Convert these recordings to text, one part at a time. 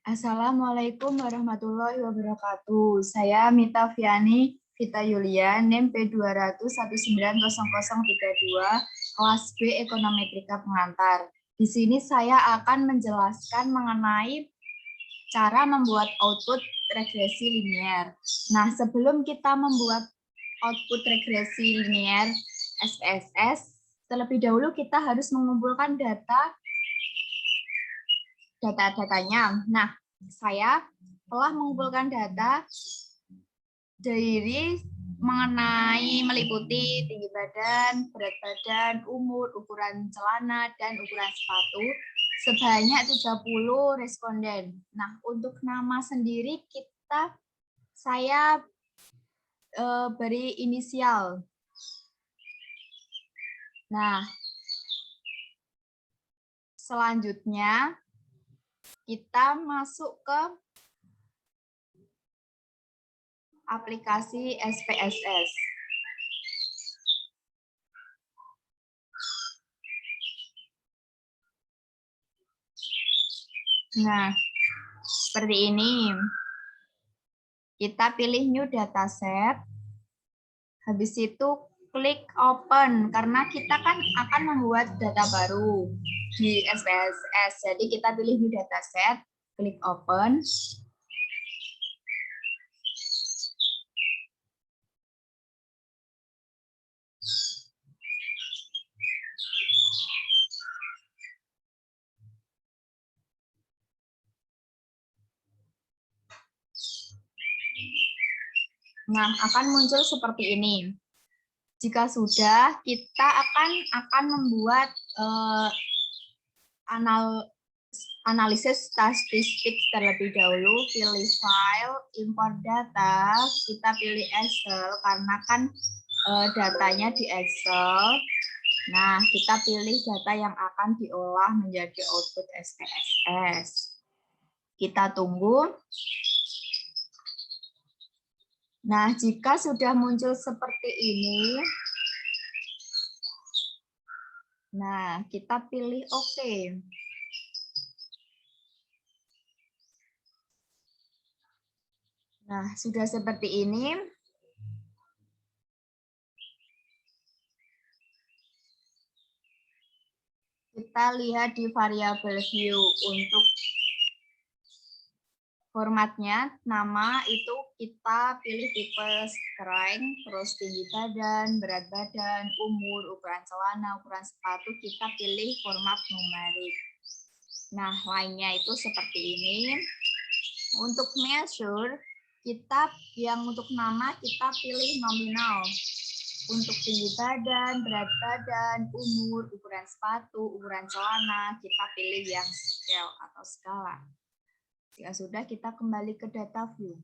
Assalamualaikum warahmatullahi wabarakatuh. Saya Mita Viani Vita Yulia, NIM P200190032, kelas B Ekonometrika Pengantar. Di sini saya akan menjelaskan mengenai cara membuat output regresi linear. Nah, sebelum kita membuat output regresi linear SPSS, terlebih dahulu kita harus mengumpulkan data-datanya. Nah, saya telah mengumpulkan data dari mengenai meliputi tinggi badan, berat badan, umur, ukuran celana, dan ukuran sepatu sebanyak 30 responden. Nah, untuk nama sendiri saya beri inisial. Nah, selanjutnya kita masuk ke aplikasi SPSS. Nah, seperti ini. Kita pilih new dataset. Habis itu klik open karena kita kan akan membuat data baru di SPSS. Jadi kita pilih new dataset, klik open. Nah, akan muncul seperti ini. Jika sudah, kita akan membuat analisis statistik terlebih dahulu. Pilih file, import data, kita pilih Excel karena kan datanya di Excel. Nah, kita pilih data yang akan diolah menjadi output SPSS. Kita tunggu. Nah, jika sudah muncul seperti ini, nah kita pilih OK. Nah, sudah seperti ini. Kita lihat di variabel view untuk formatnya, nama itu kita pilih tipe strength, terus tinggi badan, berat badan, umur, ukuran celana, ukuran sepatu, kita pilih format numerik. Nah, lainnya itu seperti ini. Untuk measure, untuk nama kita pilih nominal. Untuk tinggi badan, berat badan, umur, ukuran sepatu, ukuran celana, kita pilih yang scale atau skala. Jika sudah, kita kembali ke data view.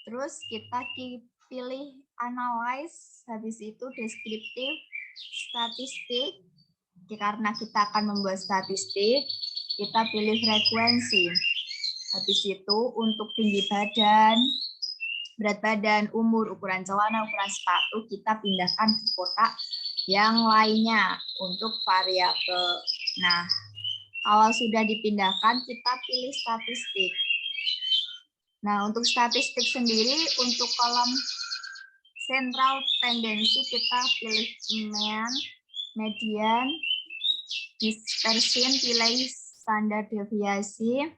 Terus kita pilih analyze, habis itu deskriptif, statistik. Karena kita akan membuat statistik, kita pilih frekuensi. Habis itu untuk tinggi badan, berat badan, umur, ukuran celana, ukuran sepatu, kita pindahkan ke kotak yang lainnya untuk variabel. Nah, kalau sudah dipindahkan, kita pilih statistik. Nah, untuk statistik sendiri, untuk kolom central tendency, kita pilih mean, median, dispersion, pilih standar deviasi,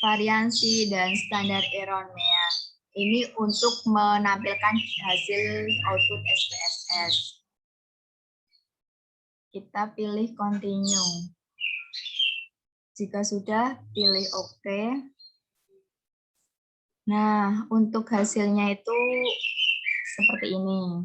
variansi, dan standar error mean. Ini untuk menampilkan hasil output SPSS. Kita pilih continue. Jika sudah, pilih OK. Nah, untuk hasilnya itu seperti ini.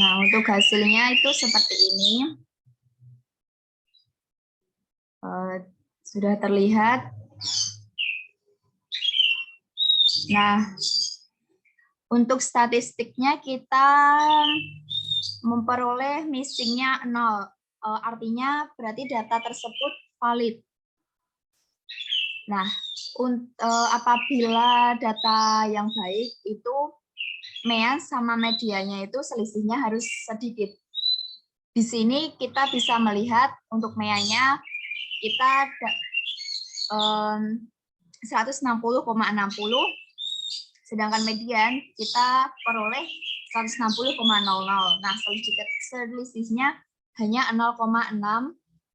Nah, untuk hasilnya itu seperti ini. Sudah terlihat. Nah, untuk statistiknya kita memperoleh missingnya 0. Artinya berarti data tersebut valid. Nah, apabila data yang baik itu mean sama mediannya itu selisihnya harus sedikit. Di sini kita bisa melihat untuk meannya kita 160,60, sedangkan median kita peroleh 160,00. Nah, selisihnya hanya 0,6,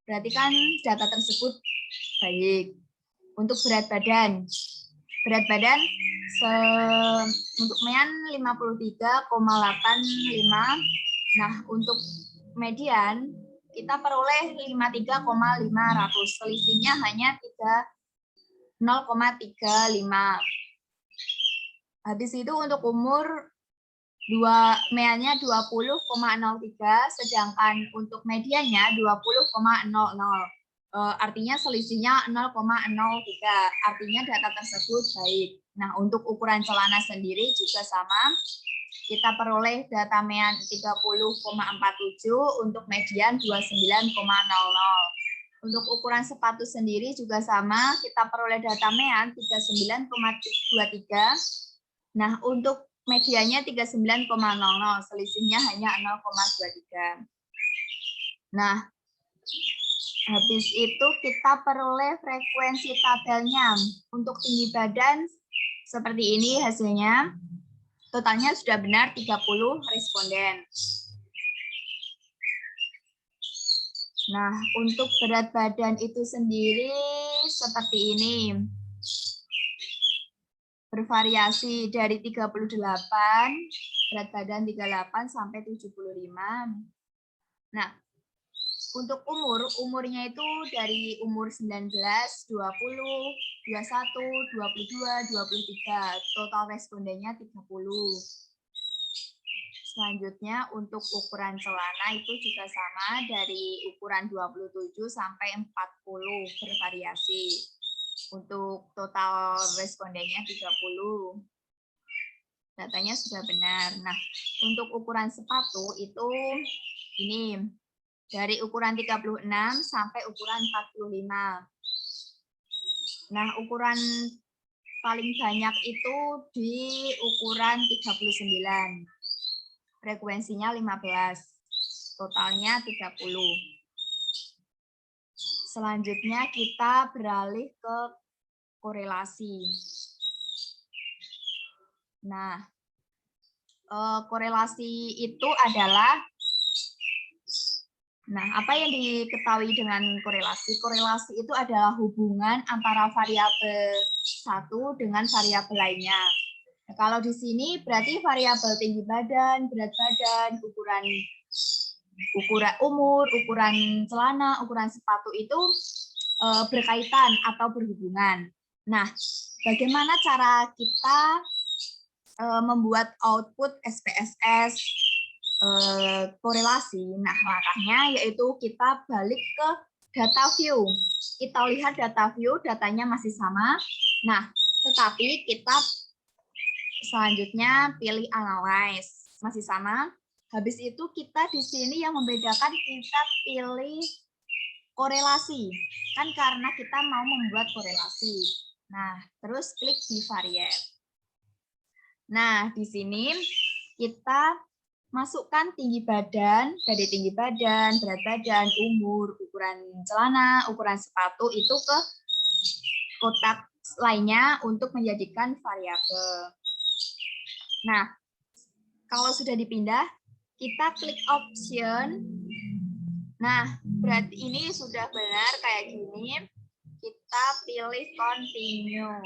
berarti kan data tersebut baik. Untuk berat badan untuk mean 53,85. Nah, untuk median kita peroleh 53,500. Selisihnya hanya 0,35. Habis itu untuk umur meannya 20,03, sedangkan untuk mediannya 20,00. Artinya selisihnya 0,03. Artinya data tersebut baik. Nah, untuk ukuran celana sendiri juga sama. Kita peroleh data mean 30,47, untuk median 29,00. Untuk ukuran sepatu sendiri juga sama, kita peroleh data mean 39,23. Nah, untuk mediannya 39,00, selisihnya hanya 0,23. Nah, habis itu kita peroleh frekuensi tabelnya. Untuk tinggi badan seperti ini hasilnya. Totalnya sudah benar 30 responden. Nah, untuk berat badan itu sendiri seperti ini. Bervariasi dari 38, berat badan 38 sampai 75. Nah, untuk umurnya itu dari umur 19, 20, 21, 22, 23. Total respondennya 30. Selanjutnya untuk ukuran celana itu juga sama, dari ukuran 27 sampai 40, bervariasi. Untuk total respondennya 30. Datanya sudah benar. Nah, untuk ukuran sepatu itu ini. Dari ukuran 36 sampai ukuran 45. Nah, ukuran paling banyak itu di ukuran 39. Frekuensinya 15. Totalnya 30. Selanjutnya kita beralih ke korelasi. Nah, korelasi itu adalah, apa yang diketahui dengan korelasi? Korelasi itu adalah hubungan antara variabel satu dengan variabel lainnya. Nah, kalau di sini berarti variabel tinggi badan, berat badan, ukuran umur, ukuran celana, ukuran sepatu itu berkaitan atau berhubungan. Nah, bagaimana cara kita membuat output SPSS korelasi? Nah, langkahnya yaitu kita balik ke data view. Kita lihat data view, datanya masih sama. Nah, tetapi kita selanjutnya pilih analyze, masih sama. Habis itu kita di sini yang membedakan, kita pilih korelasi. Kan karena kita mau membuat korelasi. Nah, terus klik di variable. Nah, di sini kita masukkan tinggi badan, dari tinggi badan, berat badan, umur, ukuran celana, ukuran sepatu itu ke kotak lainnya untuk menjadikan variabel. Nah, kalau sudah dipindah, kita klik option. Nah, berarti ini sudah benar kayak gini. Kita pilih continue.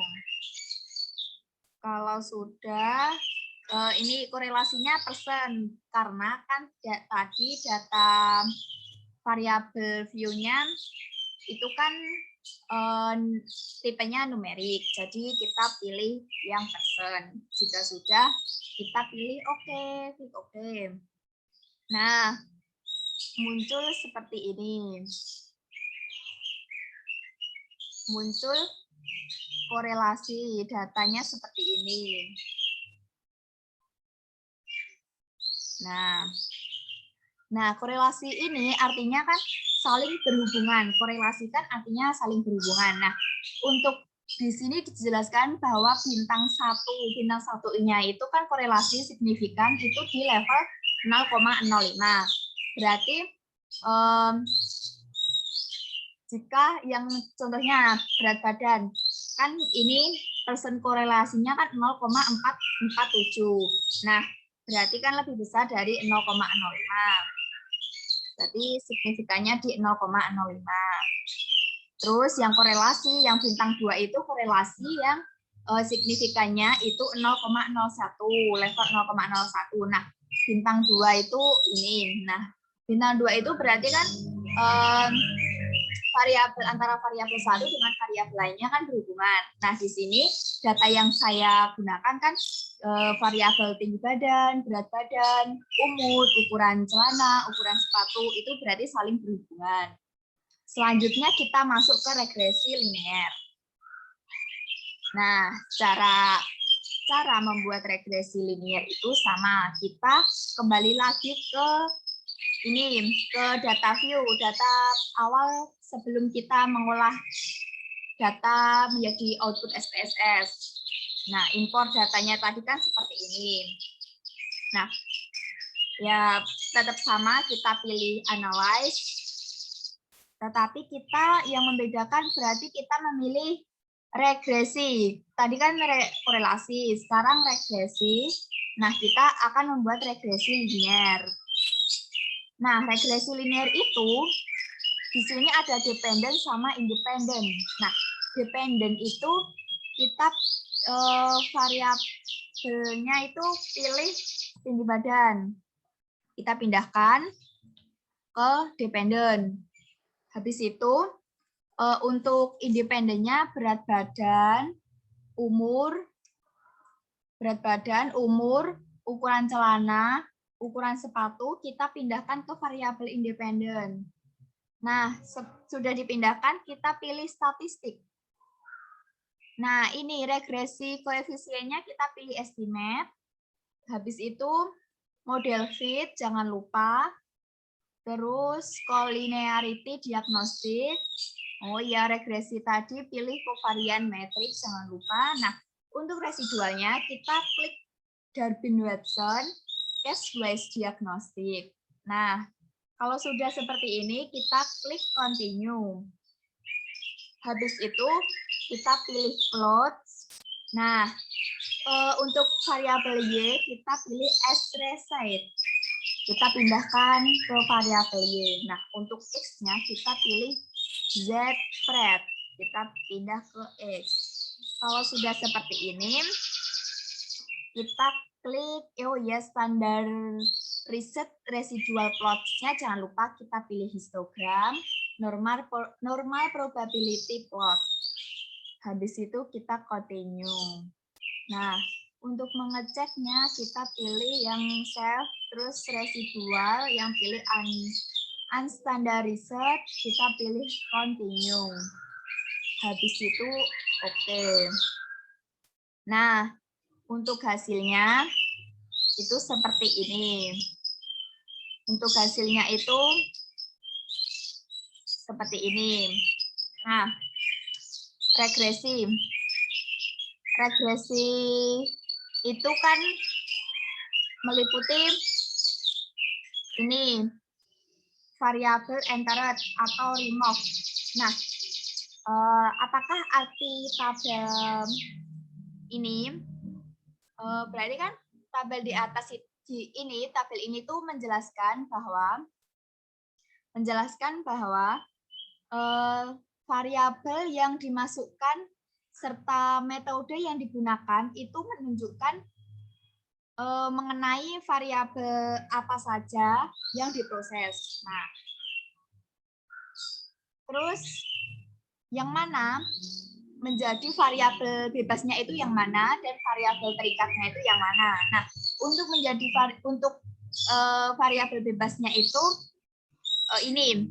Kalau sudah, ini korelasinya persen, karena kan tadi data variabel view-nya itu kan tipenya numerik, jadi kita pilih yang persen. Jika sudah, kita pilih oke, klik oke. Nah, muncul seperti ini. Muncul korelasi, datanya seperti ini. Nah, korelasi ini artinya kan saling berhubungan. Korelasi kan artinya saling berhubungan. Nah, untuk di sini dijelaskan bahwa bintang satunya itu kan korelasi signifikan itu di level 0,05. Berarti jika yang contohnya berat badan, kan ini persen korelasinya kan 0,447. Nah, berarti kan lebih besar dari 0,05. Berarti signifikannya di 0,05. Terus yang korelasi, yang bintang 2 itu korelasi yang signifikannya itu 0,01, level 0,01. Nah, bintang 2 itu ini. Nah, bintang 2 itu berarti kan variabel antara variabel satu dengan variabel lainnya kan berhubungan. Nah, di sini data yang saya gunakan kan variabel tinggi badan, berat badan, umur, ukuran celana, ukuran sepatu itu berarti saling berhubungan. Selanjutnya kita masuk ke regresi linier. Nah, cara membuat regresi linier itu sama. Kita kembali lagi ke ke data view, data awal sebelum kita mengolah data menjadi output SPSS. Nah, import datanya tadi kan seperti ini. Nah, ya tetap sama, kita pilih analyze. Tetapi kita yang membedakan berarti kita memilih regresi. Tadi kan korelasi, sekarang regresi. Nah, kita akan membuat regresi linier. Nah, regresi linier itu di sini ada dependent sama independent. Nah, dependent itu kita variabelnya itu pilih tinggi badan. Kita pindahkan ke dependent. Habis itu untuk independennya berat badan, umur, ukuran celana, ukuran sepatu kita pindahkan ke variabel independen. Nah, sudah dipindahkan, kita pilih statistik. Nah, ini regresi koefisiennya kita pilih estimate. Habis itu model fit, jangan lupa. Terus collinearity diagnostik. Oh ya, regresi tadi pilih covariant matrix, jangan lupa. Nah, untuk residualnya kita klik Durbin-Watson case-wise diagnostic. Nah, kalau sudah seperti ini, kita klik continue. Habis itu kita pilih plot. Nah, untuk variabel Y kita pilih as resize. Kita pindahkan ke variabel Y. Nah, untuk X-nya kita pilih Z spread. Kita pindah ke X. Kalau sudah seperti ini, kita klik, oh ya, standar reset residual plots-nya jangan lupa kita pilih histogram, normal probability plot. Habis itu kita continue. Nah, untuk mengeceknya kita pilih yang self, terus residual, yang pilih unstandarized, kita pilih continue. Habis itu oke. Nah, untuk hasilnya itu seperti ini. Untuk hasilnya itu seperti ini. Nah, regresi itu kan meliputi ini variabel entered atau remove. Nah, apakah arti tabel ini? Berarti kan tabel di atas tabel ini tuh menjelaskan bahwa variabel yang dimasukkan serta metode yang digunakan itu menunjukkan mengenai variabel apa saja yang diproses. Nah, terus yang mana menjadi variabel bebasnya itu yang mana dan variabel terikatnya itu yang mana. Nah, untuk variabel bebasnya itu ini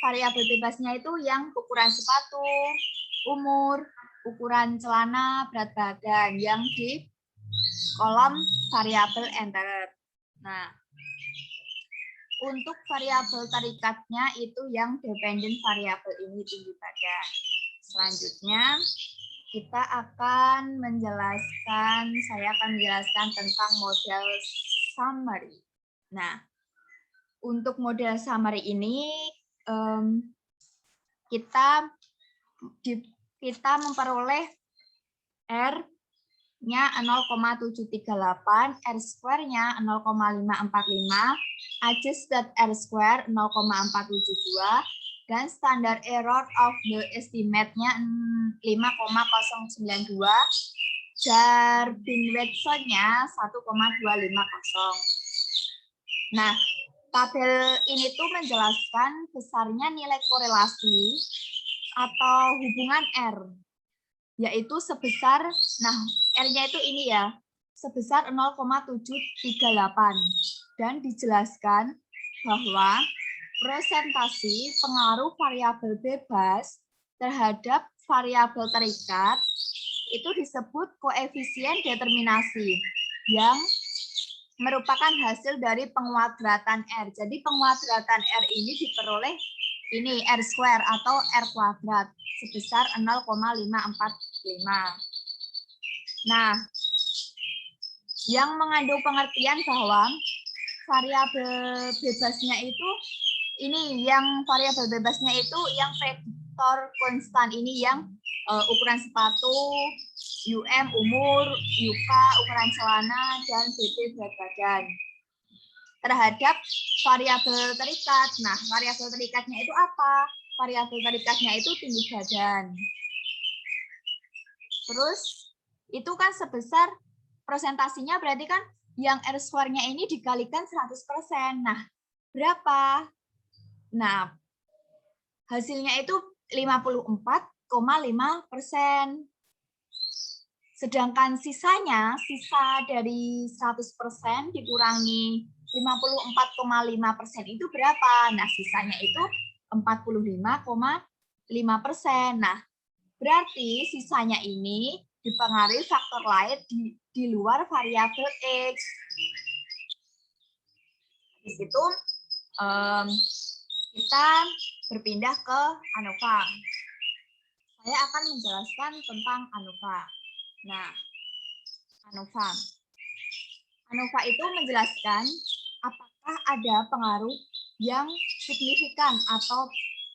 variabel bebasnya itu yang ukuran sepatu, umur, ukuran celana, berat badan yang di kolom variabel entered. Nah, untuk variabel terikatnya itu yang dependent variabel ini tinggi badan. Selanjutnya kita akan menjelaskan, saya akan menjelaskan tentang model summary. Nah, untuk model summary ini kita memperoleh R-nya 0,738, R-square-nya 0,545, adjusted R-square 0,472, dan standard error of the estimate-nya 5,092, jar Binwegson-nya 1,250. Nah, tabel ini tuh menjelaskan besarnya nilai korelasi atau hubungan R, yaitu sebesar, nah R-nya itu ini ya, sebesar 0,738, dan dijelaskan bahwa presentasi pengaruh variabel bebas terhadap variabel terikat itu disebut koefisien determinasi yang merupakan hasil dari penguadratan R. Jadi penguadratan R ini diperoleh ini R square atau R kuadrat sebesar 0,545. Nah, yang mengandung pengertian bahwa variabel bebasnya itu ini yang variabel bebasnya itu yang vektor konstan ini yang ukuran sepatu, UM umur, UK ukuran celana, dan BB berat badan terhadap variabel terikat. Nah, variabel terikatnya itu apa? Variabel terikatnya itu tinggi badan. Terus itu kan sebesar presentasinya berarti kan yang R square-nya ini dikalikan 100%. Nah, berapa? Nah, hasilnya itu 54,5%. Sedangkan sisanya, sisa dari 100% dikurangi 54,5% itu berapa? Nah, sisanya itu 45,5%. Nah, berarti sisanya ini dipengaruhi faktor lain di luar variabel X. Di situ kita berpindah ke ANOVA. Saya akan menjelaskan tentang ANOVA. Nah, ANOVA. ANOVA itu menjelaskan apakah ada pengaruh yang signifikan atau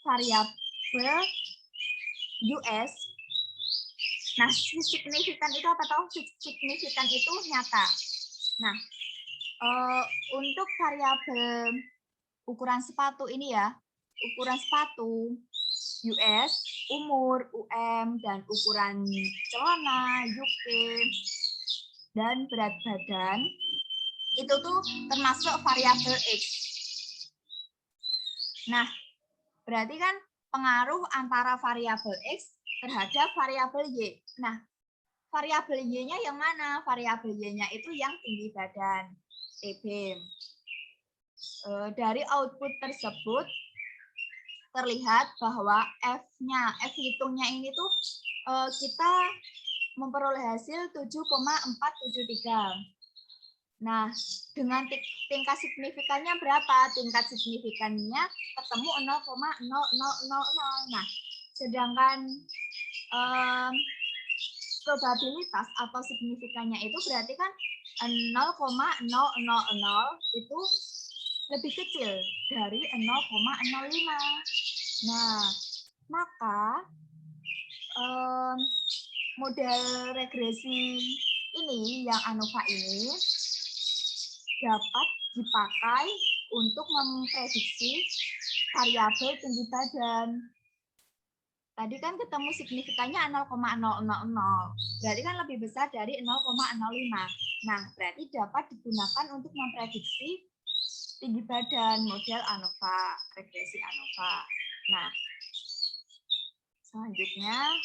variabel US. Nah, signifikan itu apa tahu? Signifikan itu nyata. Nah, untuk variabel ukuran sepatu ini ya, ukuran sepatu US, umur, UM, dan ukuran celana, UK, dan berat badan, itu tuh termasuk variabel X. Nah, berarti kan pengaruh antara variabel X terhadap variabel Y. Nah, variabel Y-nya yang mana? Variabel Y-nya itu yang tinggi badan, TB. Dari output tersebut terlihat bahwa F hitungnya ini tuh kita memperoleh hasil 7,473. Nah, dengan tingkat signifikannya berapa? Tingkat signifikannya ketemu 0,0000. Nah, sedangkan probabilitas atau signifikannya itu berarti kan 0,000 itu lebih kecil dari 0,05. Nah, maka model regresi ini yang ANOVA ini dapat dipakai untuk memprediksi variabel tinggi badan. Tadi kan ketemu signifikannya 0,000. Berarti kan lebih besar dari 0,05. Nah, berarti dapat digunakan untuk memprediksi tinggi badan model ANOVA, regresi ANOVA. Nah, selanjutnya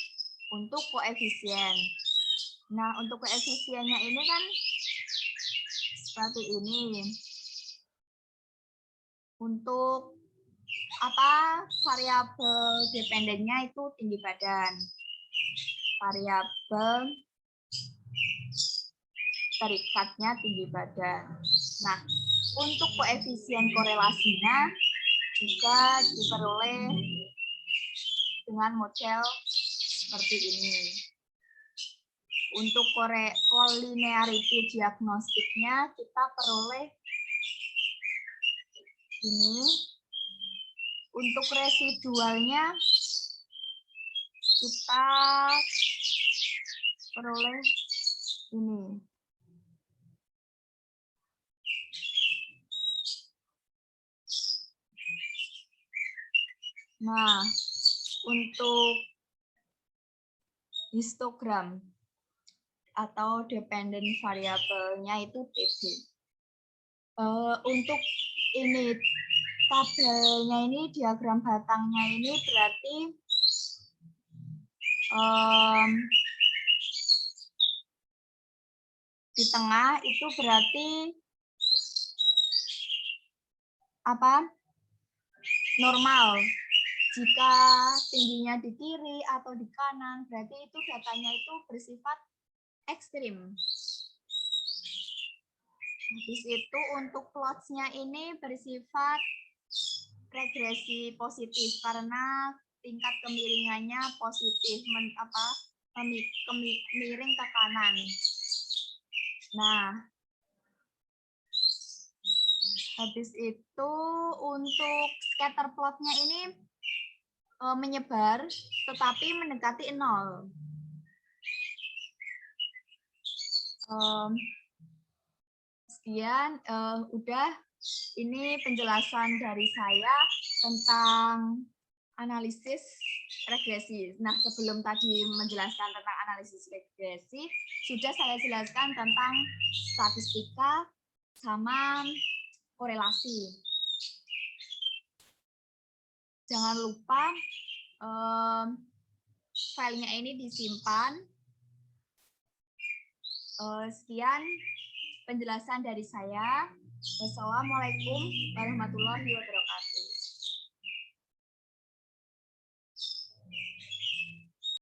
untuk koefisien. Nah, untuk koefisiennya ini kan seperti ini. Untuk variabel dependennya itu tinggi badan. Variabel terikatnya tinggi badan. Nah, untuk koefisien korelasinya juga diperoleh dengan model seperti ini. Untuk collinearity diagnostiknya kita peroleh ini. Untuk residualnya kita peroleh ini. Nah, untuk histogram atau dependent variable-nya itu TB. Untuk ini tabelnya ini, diagram batangnya ini berarti di tengah itu berarti apa? Normal. Jika tingginya di kiri atau di kanan, berarti itu datanya itu bersifat ekstrim. Habis itu untuk plots-nya ini bersifat regresi positif karena tingkat kemiringannya positif, miring ke kanan. Nah, habis itu untuk scatter plot-nya ini menyebar tetapi mendekati 0. Sekian, udah ini penjelasan dari saya tentang analisis regresi. Nah, sebelum tadi menjelaskan tentang analisis regresi, sudah saya jelaskan tentang statistika sama korelasi. Jangan lupa filenya ini disimpan. Sekian penjelasan dari saya. Wassalamualaikum warahmatullahi wabarakatuh.